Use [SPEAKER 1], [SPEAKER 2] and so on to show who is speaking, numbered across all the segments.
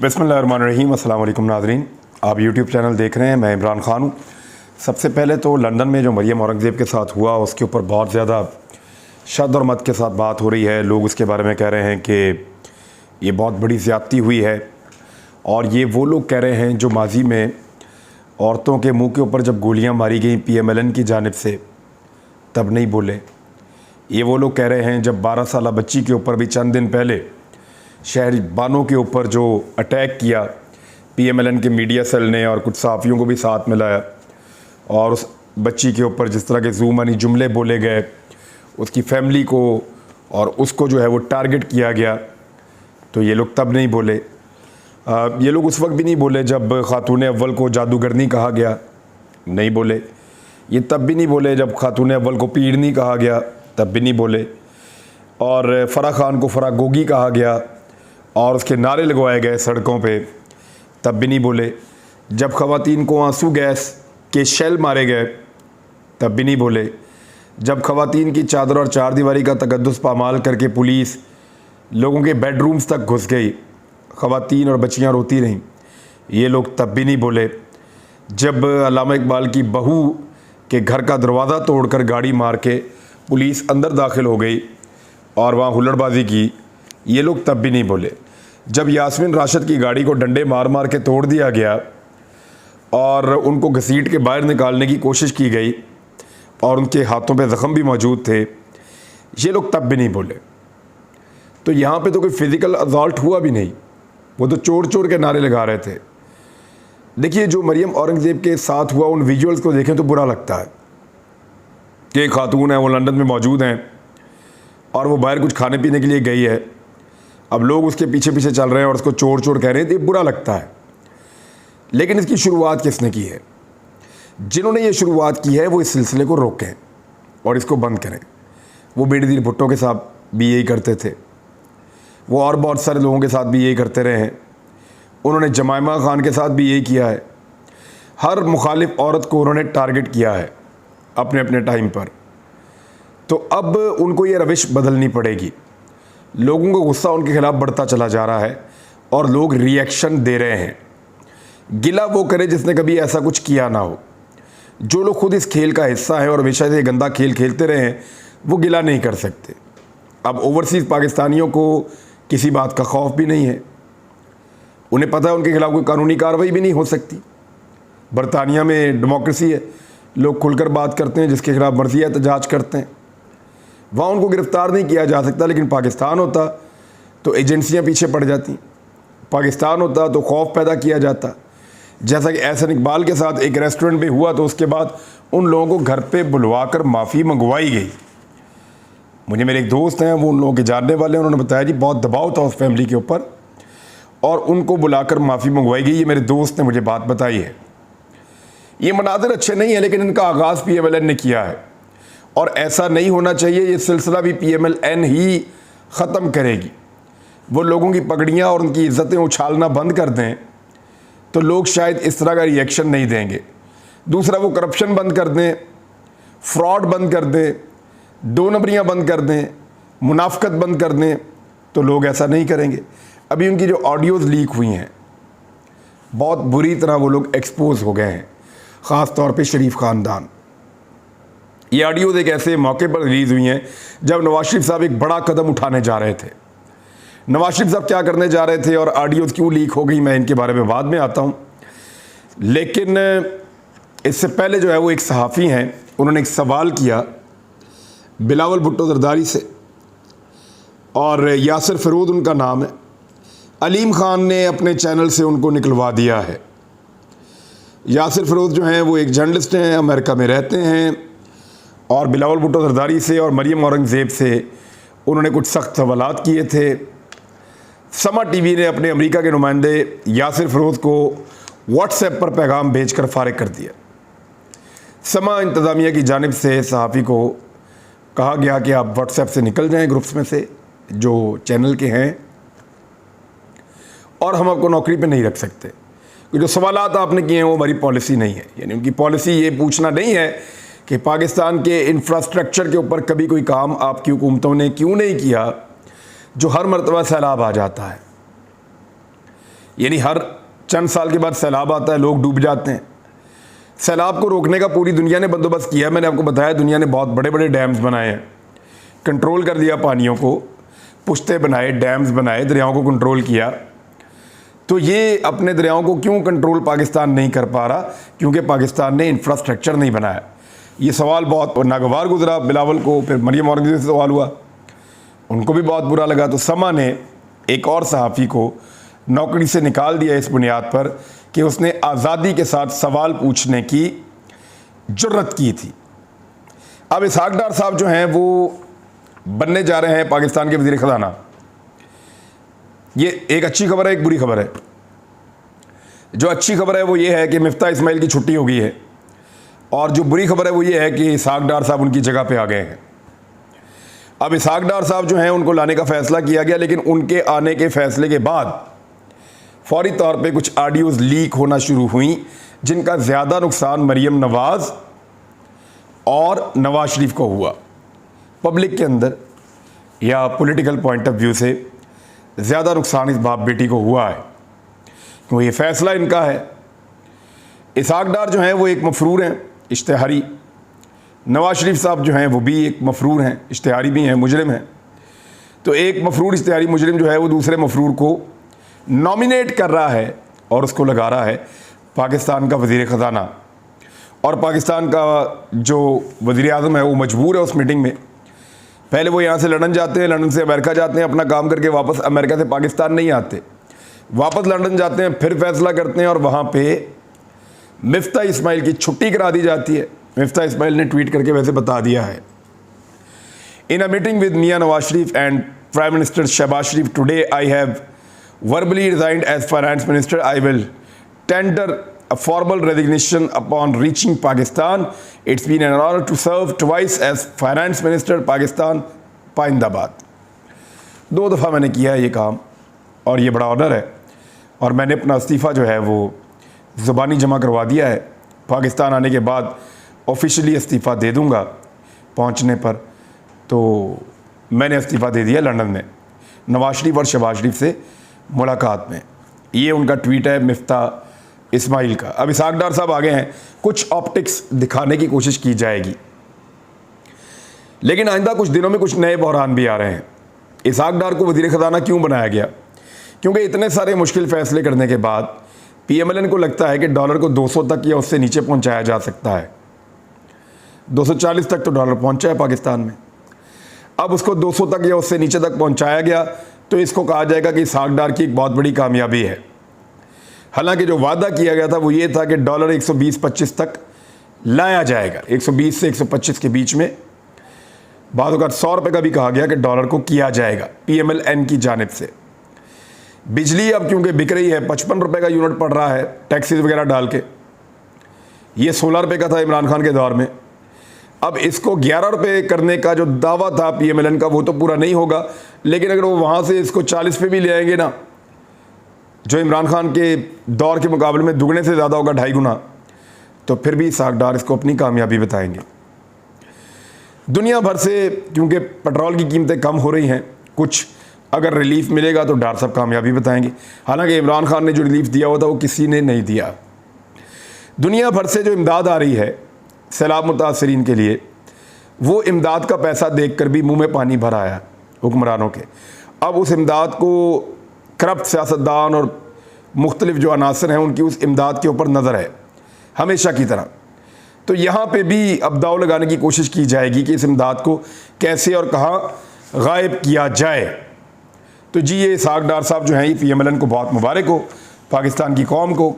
[SPEAKER 1] बिस्मिल्लाहिर्रहमानिर्रहीम। अस्सलाम वालेकुम नाज़रीन, आप यूट्यूब चैनल देख रहे हैं। मैं इमरान ख़ान हूँ। सबसे पहले तो लंदन में जो मरियम औरंगज़ेब के साथ हुआ उसके ऊपर बहुत ज़्यादा शद और मत के साथ बात हो रही है। लोग उसके बारे में कह रहे हैं कि ये बहुत बड़ी ज़्यादती हुई है, और ये वो लोग कह रहे हैं जो माजी में औरतों के मुँह के ऊपर जब गोलियाँ मारी गई PMLN की जानिब से तब नहीं बोले। ये वो लोग कह रहे हैं जब 12 साला बच्ची के ऊपर भी चंद दिन पहले शहरबानों के ऊपर जो अटैक किया PMLN के मीडिया सेल ने और कुछ सहाफ़ियों को भी साथ मिलाया, और उस बच्ची के ऊपर जिस तरह के ज़ुबानी जुमले बोले गए, उसकी फैमिली को और उसको जो है वो टारगेट किया गया, तो ये लोग तब नहीं बोले। ये लोग उस वक्त भी नहीं बोले जब खातून अव्वल को जादूगरनी कहा गया, नहीं बोले। ये तब भी नहीं बोले जब खातून अव्वल को पीड़नी कहा गया, तब भी नहीं बोले। और फ़राह खान को फ़राह गोगी कहा गया और उसके नारे लगवाए गए सड़कों पे, तब भी नहीं बोले। जब ख़वातीन को आंसू गैस के शेल मारे गए, तब भी नहीं बोले। जब ख़वातीन की चादर और चारदीवारी का तकद्दुस पामाल करके पुलिस लोगों के बेडरूम्स तक घुस गई, ख़वातीन और बच्चियां रोती रहीं, ये लोग तब भी नहीं बोले। जब अल्लामा इकबाल की बहू के घर का दरवाज़ा तोड़कर गाड़ी मार के पुलिस अंदर दाखिल हो गई और वहाँ हुल्लड़बाजी की, ये लोग तब भी नहीं बोले। जब यास्मीन राशिद की गाड़ी को डंडे मार मार के तोड़ दिया गया और उनको घसीट के बाहर निकालने की कोशिश की गई और उनके हाथों पे ज़ख़म भी मौजूद थे, ये लोग तब भी नहीं बोले। तो यहाँ पे तो कोई फ़िज़िकल असॉल्ट हुआ भी नहीं, वो तो चोर चोर के नारे लगा रहे थे। देखिए, जो मरियम औरंगज़ेब के साथ हुआ, उन विजुअल्स को देखें तो बुरा लगता है कि एक खातून है, वो लंदन में मौजूद हैं और वो बाहर कुछ खाने पीने के लिए गई है। अब लोग उसके पीछे पीछे चल रहे हैं और उसको चोर चोर कह रहे हैं, तो ये बुरा लगता है। लेकिन इसकी शुरुआत किसने की है? जिन्होंने ये शुरुआत की है वो इस सिलसिले को रोकें और इसको बंद करें। वो बेनज़ीर भुट्टो के साथ भी यही करते थे, वो और बहुत सारे लोगों के साथ भी यही करते रहे हैं। उन्होंने जमायमा खान के साथ भी यही किया है। हर मुखालिफ औरत को उन्होंने टारगेट किया है अपने अपने टाइम पर। तो अब उनको ये रविश बदलनी पड़ेगी। लोगों का गुस्सा उनके खिलाफ बढ़ता चला जा रहा है और लोग रिएक्शन दे रहे हैं। गिला वो करे जिसने कभी ऐसा कुछ किया ना हो। जो लोग खुद इस खेल का हिस्सा हैं और हमेशा से गंदा खेल खेलते रहे हैं, वो गिला नहीं कर सकते। अब ओवरसीज़ पाकिस्तानियों को किसी बात का खौफ भी नहीं है। उन्हें पता है उनके खिलाफ कोई कानूनी कार्रवाई भी नहीं हो सकती। बरतानिया में डेमोक्रेसी है, लोग खुलकर बात करते हैं, जिसके खिलाफ मर्जी एहतजाज करते हैं। वहाँ उनको गिरफ़्तार नहीं किया जा सकता। लेकिन पाकिस्तान होता तो एजेंसियाँ पीछे पड़ जाती, पाकिस्तान होता तो खौफ पैदा किया जाता। जैसा कि एहसन इकबाल के साथ एक रेस्टोरेंट में हुआ, तो उसके बाद उन लोगों को घर पे बुलवाकर माफ़ी मंगवाई गई। मुझे मेरे एक दोस्त हैं, वो उन लोगों के जानने वाले हैं, उन्होंने बताया जी बहुत दबाव था उस फैमिली के ऊपर और उनको बुलाकर माफ़ी मंगवाई गई। ये मेरे दोस्त ने मुझे बात बताई है। ये मनाज़िर अच्छे नहीं है, लेकिन इनका आगाज़ PMLN ने किया है और ऐसा नहीं होना चाहिए। ये सिलसिला भी PMLN ही ख़त्म करेगी। वो लोगों की पगड़ियाँ और उनकी इज़्ज़तें उछालना बंद कर दें तो लोग शायद इस तरह का रिएक्शन नहीं देंगे। दूसरा, वो करप्शन बंद कर दें, फ्रॉड बंद कर दें, दो नंबरियाँ बंद कर दें, मुनाफ़कत बंद कर दें, तो लोग ऐसा नहीं करेंगे। अभी उनकी जो ऑडियोज़ लीक हुई हैं, बहुत बुरी तरह वो लोग एक्सपोज हो गए हैं, ख़ास तौर पे शरीफ ख़ानदान। ये ऑडियोज़ एक ऐसे मौके पर रिलीज़ हुई हैं जब नवाज शरीफ साहब एक बड़ा कदम उठाने जा रहे थे। नवाज शरीफ साहब क्या करने जा रहे थे और ऑडियोज़ क्यों लीक हो गई, मैं इनके बारे में बाद में आता हूँ। लेकिन इससे पहले जो है वो एक सहाफ़ी हैं, उन्होंने एक सवाल किया बिलावल भुट्टो जरदारी से, और यासिर फ़िरोज़ उनका नाम है। अलीम ख़ान ने अपने चैनल से उनको निकलवा दिया है। यासिर फ़िरोज़ जो हैं वो एक जर्नलिस्ट हैं, अमेरिका में रहते हैं, और बिलावल भुट्टो जरदारी से और मरियम औरंगज़ेब से उन्होंने कुछ सख्त सवालात किए थे। समा टीवी ने अपने अमेरिका के नुमाइंदे यासिर फ़िरोज़ को व्हाट्सएप पर पैगाम भेजकर फ़ारिग कर दिया। समा इंतज़ामिया की जानिब से सहाफ़ी को कहा गया कि आप व्हाट्सएप से निकल जाएं, ग्रुप्स में से जो चैनल के हैं, और हम आपको नौकरी पे नहीं रख सकते। जो सवालात आपने किए हैं वो हमारी पॉलिसी नहीं है। यानी उनकी पॉलिसी ये पूछना नहीं है कि पाकिस्तान के इंफ्रास्ट्रक्चर के ऊपर कभी कोई काम आपकी हुकूमतों ने क्यों नहीं किया जो हर मरतबा सैलाब आ जाता है। यानी हर चंद साल के बाद सैलाब आता है, लोग डूब जाते हैं। सैलाब को रोकने का पूरी दुनिया ने बंदोबस्त किया है। मैंने आपको बताया दुनिया ने बहुत बड़े बड़े डैम्स बनाए हैं, कंट्रोल कर दिया पानियों को, पुश्ते बनाए, डैम्स बनाए, दरियाओं को कंट्रोल किया। तो ये अपने दरियाओं को क्यों कंट्रोल पाकिस्तान नहीं कर पा रहा? क्योंकि पाकिस्तान ने इंफ्रास्ट्रक्चर नहीं बनाया। ये सवाल बहुत नागवार गुजरा बिलावल को, फिर मरियम औरंगजेब से सवाल हुआ, उनको भी बहुत बुरा लगा। तो समा ने एक और सहाफ़ी को नौकरी से निकाल दिया इस बुनियाद पर कि उसने आज़ादी के साथ सवाल पूछने की जुर्रत की थी। अब इसहाक डार साहब जो हैं वो बनने जा रहे हैं पाकिस्तान के वज़ीर ख़ज़ाना। ये एक अच्छी खबर है, एक बुरी खबर है। जो अच्छी खबर है वो ये है कि मिफ्ता इस्माइल की छुट्टी हो गई है, और जो बुरी खबर है वो ये है कि इसहाक डार साहब उनकी जगह पे आ गए हैं। अब इसहाक डार साहब जो हैं उनको लाने का फ़ैसला किया गया, लेकिन उनके आने के फ़ैसले के बाद फौरी तौर पे कुछ ऑडियोज़ लीक होना शुरू हुई, जिनका ज़्यादा नुकसान मरियम नवाज़ और नवाज शरीफ को हुआ। पब्लिक के अंदर या पॉलिटिकल पॉइंट ऑफ व्यू से ज़्यादा नुकसान इस बाप बेटी को हुआ है, क्योंकि ये फ़ैसला इनका है। इसहाक डार जो हैं वो एक मफरूर हैं, इश्तिहारी। नवाज शरीफ साहब जो हैं वो भी एक मफरूर हैं, इश्तिहारी भी हैं, मुजरिम हैं। तो एक मफरूर इश्तिहारी मुजरिम जो है वो दूसरे मफरूर को नॉमिनेट कर रहा है और उसको लगा रहा है पाकिस्तान का वज़ीर ख़ज़ाना। और पाकिस्तान का जो वज़ीर आज़म है वो मजबूर है उस मीटिंग में। पहले वो यहाँ से लंदन जाते हैं, लंदन से अमेरिका जाते हैं, अपना काम करके वापस अमेरिका से पाकिस्तान नहीं आते, वापस लंदन जाते हैं, फिर फैसला करते हैं, और वहाँ पे मिफ्ता इस्माइल की छुट्टी करा दी जाती है। मिफ्ता इस्माइल ने ट्वीट करके वैसे बता दिया है, in a meeting with Mian Nawaz Sharif and prime minister Shehbaz Sharif today I have verbally resigned as finance minister. I will tender a formal resignation upon reaching Pakistan. It's been an honor to serve twice as finance minister Pakistan, पाइंदाबाद। 2 दफ़ा मैंने किया है ये काम और ये बड़ा honour है, और मैंने अपना इस्तीफ़ा जो है वो ज़ुबानी जमा करवा दिया है। पाकिस्तान आने के बाद ऑफिशियली इस्तीफ़ा दे दूँगा पहुँचने पर। तो मैंने इस्तीफ़ा दे दिया लंदन में नवाज शरीफ और शहबाज शरीफ से मुलाकात में। ये उनका ट्वीट है मिफ्ता इस्माइल का। अब इसहाक डार साहब आगे हैं, कुछ ऑप्टिक्स दिखाने की कोशिश की जाएगी, लेकिन आइंदा कुछ दिनों में कुछ नए बहरान भी आ रहे हैं। इसहाक डार को वज़ीर ख़ज़ाना क्यों बनाया गया? क्योंकि इतने सारे मुश्किल फ़ैसले करने के बाद PMLN को लगता है कि डॉलर को 200 तक या उससे नीचे पहुंचाया जा सकता है। 240 तक तो डॉलर पहुंचा है पाकिस्तान में। अब उसको 200 तक या उससे नीचे तक पहुंचाया गया तो इसको कहा जाएगा कि इसहाक डार की एक बहुत बड़ी कामयाबी है। हालांकि जो वादा किया गया था वो ये था कि डॉलर 120-25 तक लाया जाएगा, 120 से 125 के बीच में। बाद अगर 100 रुपये का भी कहा गया कि डॉलर को किया जाएगा PMLN की जानिब से। बिजली अब क्योंकि बिक रही है, 55 रुपये का यूनिट पड़ रहा है टैक्सेस वगैरह डाल के। ये 16 रुपये का था इमरान खान के दौर में। अब इसको 11 रुपये करने का जो दावा था PMLN का वो तो पूरा नहीं होगा, लेकिन अगर वो वहाँ से इसको 40 पे भी ले आएंगे ना, जो इमरान खान के दौर के मुकाबले में दुगने से ज़्यादा होगा, 2.5 गुना, तो फिर भी इसहाक डार इसको अपनी कामयाबी बताएंगे। दुनिया भर से क्योंकि पेट्रोल की कीमतें कम हो रही हैं, कुछ अगर रिलीफ मिलेगा तो डार साहब कामयाबी बताएंगे। हालांकि इमरान खान ने जो रिलीफ दिया हुआ था वो किसी ने नहीं दिया। दुनिया भर से जो इमदाद आ रही है सैलाब मुतासरीन के लिए, वो इमदाद का पैसा देखकर भी मुंह में पानी भर आया हुक्मरानों के। अब उस इमदाद को करप्ट सियासतदान और मुख्तलिफ जो अनासर हैं उनकी उस इमदाद के ऊपर नज़र है हमेशा की तरह। तो यहाँ पे भी अब दाव लगाने की कोशिश की जाएगी कि इस इमदाद को कैसे और कहाँ गायब किया जाए। तो जी ये इसहाक डार साहब जो हैं ये PMLN को बहुत मुबारक हो, पाकिस्तान की कौम को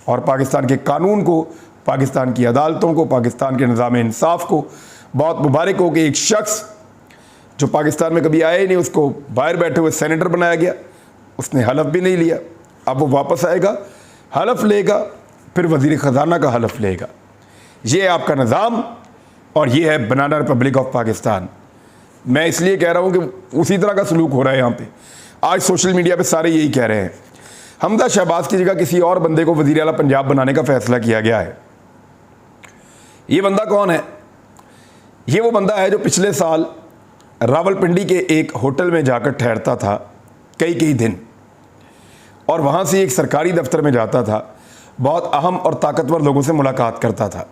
[SPEAKER 1] और पाकिस्तान के कानून को, पाकिस्तान की अदालतों को, पाकिस्तान के निज़ाम इंसाफ को बहुत मुबारक हो कि एक शख्स जो पाकिस्तान में कभी आया ही नहीं उसको बाहर बैठे हुए सेनेटर बनाया गया। उसने हलफ भी नहीं लिया, अब वो वापस आएगा, हलफ लेगा, फिर वज़ीर ख़ज़ाना का हलफ लेगा। ये है आपका निज़ाम और ये है बनाना रिपब्लिक ऑफ पाकिस्तान। मैं इसलिए कह रहा हूँ कि उसी तरह का सलूक हो रहा है यहाँ पे। आज सोशल मीडिया पे सारे यही कह रहे हैं। हमजा शहबाज की जगह किसी और बंदे को वज़ीर आला पंजाब बनाने का फ़ैसला किया गया है। ये बंदा कौन है? ये वो बंदा है जो पिछले साल रावलपिंडी के एक होटल में जाकर ठहरता था कई दिन, और वहाँ से एक सरकारी दफ्तर में जाता था, बहुत अहम और ताकतवर लोगों से मुलाकात करता था।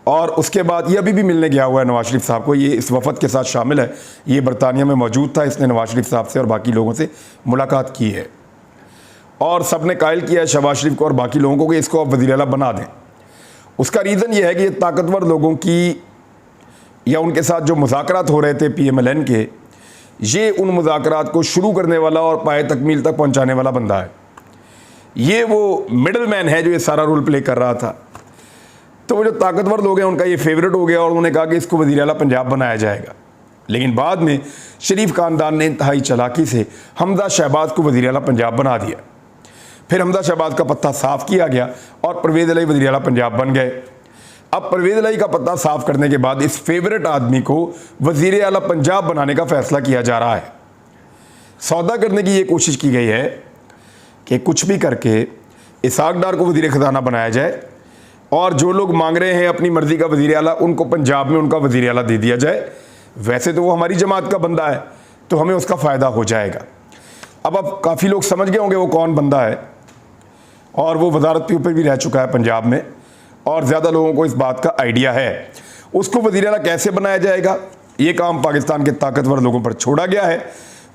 [SPEAKER 1] और उसके बाद ये अभी भी मिलने गया हुआ है नवाज शरीफ साहब को, ये इस वफद के साथ शामिल है, ये बरतानिया में मौजूद था, इसने नवाज शरीफ साहब से और बाकी लोगों से मुलाकात की है और सब ने कायल किया है शहबाज शरीफ को और बाकी लोगों को कि इसको आप वज़ीर आला बना दें। उसका रीज़न ये है कि ये ताकतवर लोगों की या उनके साथ जो मुज़ाकरात हो रहे थे PMLN के, ये उन मुज़ाकरात को शुरू करने वाला और पाए तकमील तक पहुंचाने वाला बंदा है। ये वो मिडल मैन है जो ये सारा रोल प्ले कर रहा था। तो वो जो ताकतवर लोग हैं उनका ये फेवरेट हो गया और उन्होंने कहा कि इसको वज़ीर आला पंजाब बनाया जाएगा। लेकिन बाद में शरीफ खानदान ने इंतहाई चालाकी से हमजा शहबाज को वज़ीर आला पंजाब बना दिया। फिर हमजा शहबाज का पत्ता साफ़ किया गया और परवेज़ इलाही वज़ीर आला पंजाब बन गए। अब परवेज़ इलाही का पत्ता साफ़ करने के बाद इस फेवरेट आदमी को वज़ीर आला पंजाब बनाने का फ़ैसला किया जा रहा है। सौदा करने की ये कोशिश की गई है कि कुछ भी करके इसहाक डार को वज़ीर ख़जाना बनाया जाए और जो लोग मांग रहे हैं अपनी मर्ज़ी का वज़ीर आला, उनको पंजाब में उनका वज़ीर आला दे दिया जाए। वैसे तो वो हमारी जमात का बंदा है तो हमें उसका फ़ायदा हो जाएगा। अब काफ़ी लोग समझ गए होंगे वो कौन बंदा है और वो वज़ारत पे ऊपर भी रह चुका है पंजाब में और ज़्यादा लोगों को इस बात का आइडिया है। उसको वज़ीर आला कैसे बनाया जाएगा, ये काम पाकिस्तान के ताकतवर लोगों पर छोड़ा गया है।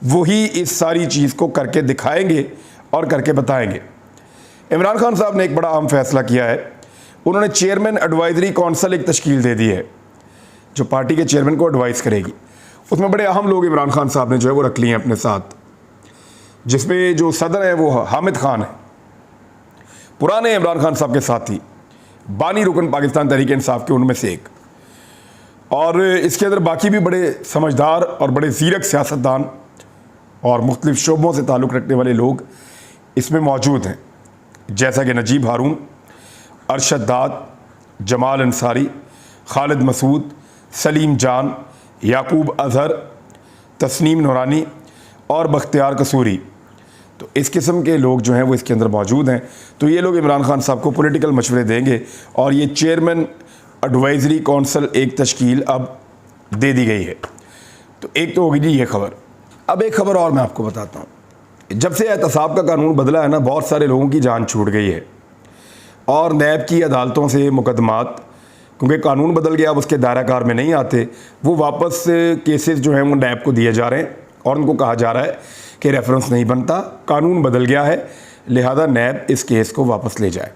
[SPEAKER 1] वही इस सारी चीज़ को करके दिखाएंगे और करके बताएंगे। इमरान खान साहब ने एक बड़ा अहम फैसला किया है। उन्होंने चेयरमैन एडवाइजरी कौंसिल एक तश्कील दे दी है जो पार्टी के चेयरमैन को एडवाइस करेगी। उसमें बड़े अहम लोग इमरान खान साहब ने जो है वो रख लिए हैं अपने साथ, जिसमें जो सदर है वो हामिद खान है, पुराने इमरान खान साहब के साथी, बानी रुकन पाकिस्तान तहरीक इंसाफ के उनमें से एक। और इसके अंदर बाकी भी बड़े समझदार और बड़े ज़ीरक सियासतदान और मुख्तलिफ शोबों से ताल्लुक़ रखने वाले लोग इसमें मौजूद हैं, जैसा कि नजीब हारून, अरशद दाद, जमाल अंसारी, खालिद मसूद, सलीम जान, याकूब अजहर, तस्नीम नूरानी और बख्तियार कसूरी। तो इस किस्म के लोग जो हैं वो इसके अंदर मौजूद हैं। तो ये लोग इमरान खान साहब को पॉलिटिकल मशवरे देंगे और ये चेयरमैन एडवाइजरी कौंसिल एक तश्कील अब दे दी गई है। तो एक तो होगी जी ये खबर। अब एक खबर और मैं आपको बताता हूँ। जब से एहतसाब का कानून बदला है ना, बहुत सारे लोगों की जान छूट गई है और नैब की अदालतों से मुकदमात, क्योंकि कानून बदल गया, अब उसके दायरा कार में नहीं आते, वो वापस केसेस जो हैं वो नैब को दिए जा रहे हैं और उनको कहा जा रहा है कि रेफरेंस नहीं बनता, कानून बदल गया है, लिहाजा नैब इस केस को वापस ले जाए।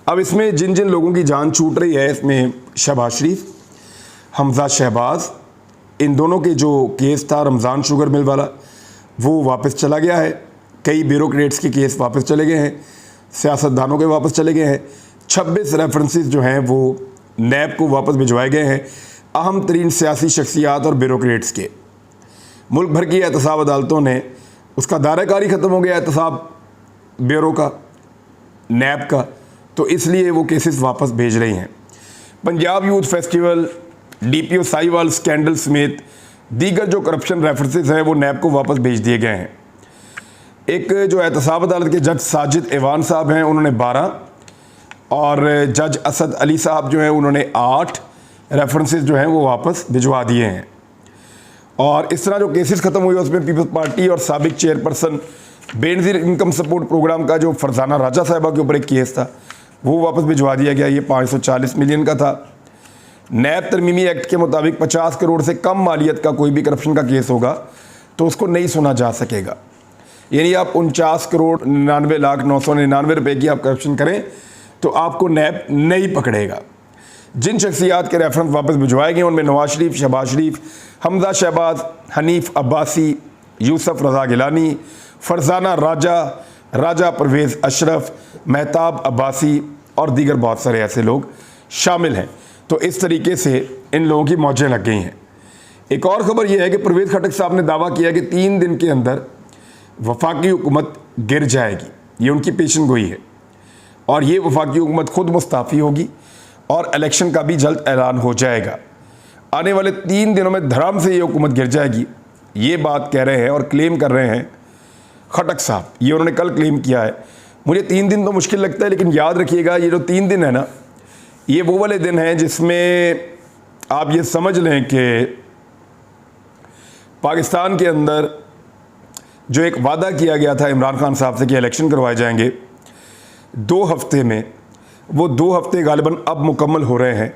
[SPEAKER 1] अब इसमें जिन जिन लोगों की जान छूट रही है, इसमें शहबाज शरीफ, हमजा शहबाज, इन दोनों के जो केस था रमज़ान शुगर मिल वाला, वो वापस चला गया है। कई ब्यूरोक्रेट्स के केस वापस चले गए हैं, सियासतदानों के वापस चले गए हैं। 26 रेफरेंसेस जो हैं वो नैब को वापस भिजवाए गए हैं, अहम तरीन सियासी शख्सियात और ब्यूरोक्रेट्स के। मुल्क भर की एहतसाब अदालतों ने उसका दायराकारी ख़त्म हो गया एहतसाब ब्यूरो का, नैब का, तो इसलिए वो केसेस वापस भेज रही हैं। Punjab youth festival, DPO Sahiwal scandal समेत दीगर जो करप्शन रेफरेंसेस हैं वो नैब को वापस भेज दिए गए हैं। एक जो एहतसाब अदालत के जज साजिद ऐवान साहब हैं, उन्होंने 12 और जज असद अली साहब जो हैं उन्होंने 8 रेफरेंसेस जो हैं वो वापस भिजवा दिए हैं। और इस तरह जो केसेस ख़त्म हुए उसमें पीपल्स पार्टी और साबिक chairperson Benazir income support programme का जो फरजाना राजा साहिबा के ऊपर एक केस था वो वापस भिजवा दिया गया। ये 540 मिलियन का था। नैब तरमीमी एक्ट के मुताबिक 50 करोड़ से कम मालियत का कोई भी करप्शन का केस होगा तो उसको नहीं सुना जा सकेगा। यानी आप 49 करोड़ 99,999 रुपये की आप करप्शन करें तो आपको नैब नहीं पकड़ेगा। जिन शख्सियात के रेफरेंस वापस भिजवाए गए उनमें नवाज शरीफ, शहबाज शरीफ, हमजा शहबाज, हनीफ अब्बासी, यूसुफ रज़ा गिलानी, फरजाना राजा, राजा परवेज़ अशरफ, महताब अब्बासी और दीगर बहुत सारे ऐसे लोग शामिल हैं। तो इस तरीके से इन लोगों की मौजें लग गई हैं। एक और ख़बर यह है कि परवेज़ खटक साहब ने दावा किया कि 3 दिन के अंदर वफाकी हुकूमत गिर जाएगी। ये उनकी पेशन गोई है और ये वफाकी हुकूमत खुद मुस्ताफ़ी होगी और इलेक्शन का भी जल्द ऐलान हो जाएगा। आने वाले 3 दिनों में धड़ाम से ये हुकूमत गिर जाएगी, ये बात कह रहे हैं और क्लेम कर रहे हैं खटक साहब। ये उन्होंने कल क्लेम किया है। मुझे 3 दिन तो मुश्किल लगता है, लेकिन याद रखिएगा ये जो 3 दिन है ना, ये वो वाले दिन हैं जिसमें आप ये समझ लें कि पाकिस्तान के अंदर जो एक वादा किया गया था इमरान खान साहब से कि इलेक्शन करवाए जाएंगे 2 हफ्ते में, वो 2 हफ्ते गालिबन अब मुकम्मल हो रहे हैं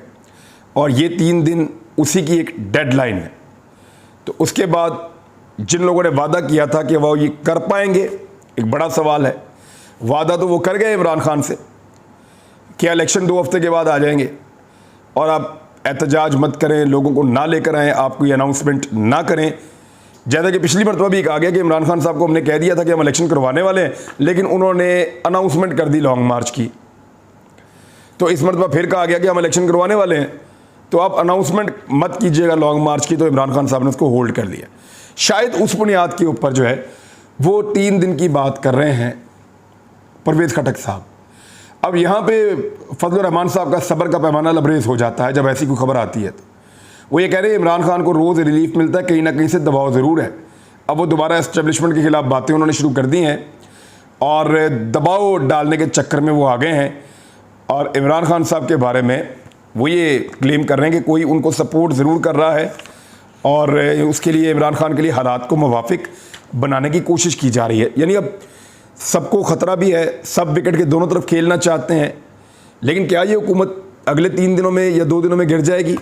[SPEAKER 1] और ये 3 दिन उसी की एक डेडलाइन है। तो उसके बाद जिन लोगों ने वादा किया था कि वो ये कर पाएंगे, एक बड़ा सवाल है। वादा तो वो कर गए इमरान खान से कि इलेक्शन 2 हफ्ते के बाद आ जाएंगे और आप एहतजाज मत करें, लोगों को ना लेकर आएँ, आप कोई अनाउंसमेंट ना करें। जैसा कि पिछली मरतबा भी कहा गया कि इमरान खान साहब को हमने कह दिया था कि हम इलेक्शन करवाने वाले हैं, लेकिन उन्होंने अनाउंसमेंट कर दी लॉन्ग मार्च की। तो इस मरतबा फिर कहा गया कि हम इलेक्शन करवाने वाले हैं, तो आप अनाउंसमेंट मत कीजिएगा लॉन्ग मार्च की। तो इमरान खान साहब ने उसको होल्ड कर लिया। शायद उस बुनियाद के ऊपर जो है वो 3 दिन की बात कर रहे हैं परवेज़ खटक साहब। अब यहाँ पे फजलुर रहमान साहब का सब्र का पैमाना लबरेज हो जाता है जब ऐसी कोई खबर आती है। तो वो ये कह रहे हैं इमरान खान को रोज़ रिलीफ मिलता है, कहीं ना कहीं से दबाव ज़रूर है। अब वो दोबारा एस्टेब्लिशमेंट के खिलाफ बातें उन्होंने शुरू कर दी हैं और दबाव डालने के चक्कर में वो आ गए हैं। और इमरान खान साहब के बारे में वो ये क्लेम कर रहे हैं कि कोई उनको सपोर्ट ज़रूर कर रहा है और उसके लिए इमरान खान के लिए हालात को मुवाफिक बनाने की कोशिश की जा रही है। यानी अब सबको ख़तरा भी है, सब विकेट के दोनों तरफ खेलना चाहते हैं, लेकिन क्या ये हुकूमत अगले 3 दिनों में या 2 दिनों में गिर जाएगी?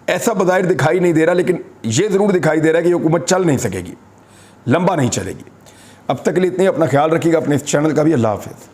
[SPEAKER 1] ऐसा बज़ाहिर दिखाई नहीं दे रहा, लेकिन ये ज़रूर दिखाई दे रहा है कि ये हुकूमत चल नहीं सकेगी, लंबा नहीं चलेगी। अब तक के लिए इतने, अपना ख्याल रखिएगा, अपने इस चैनल का भी। अल्लाह हाफ़िज़।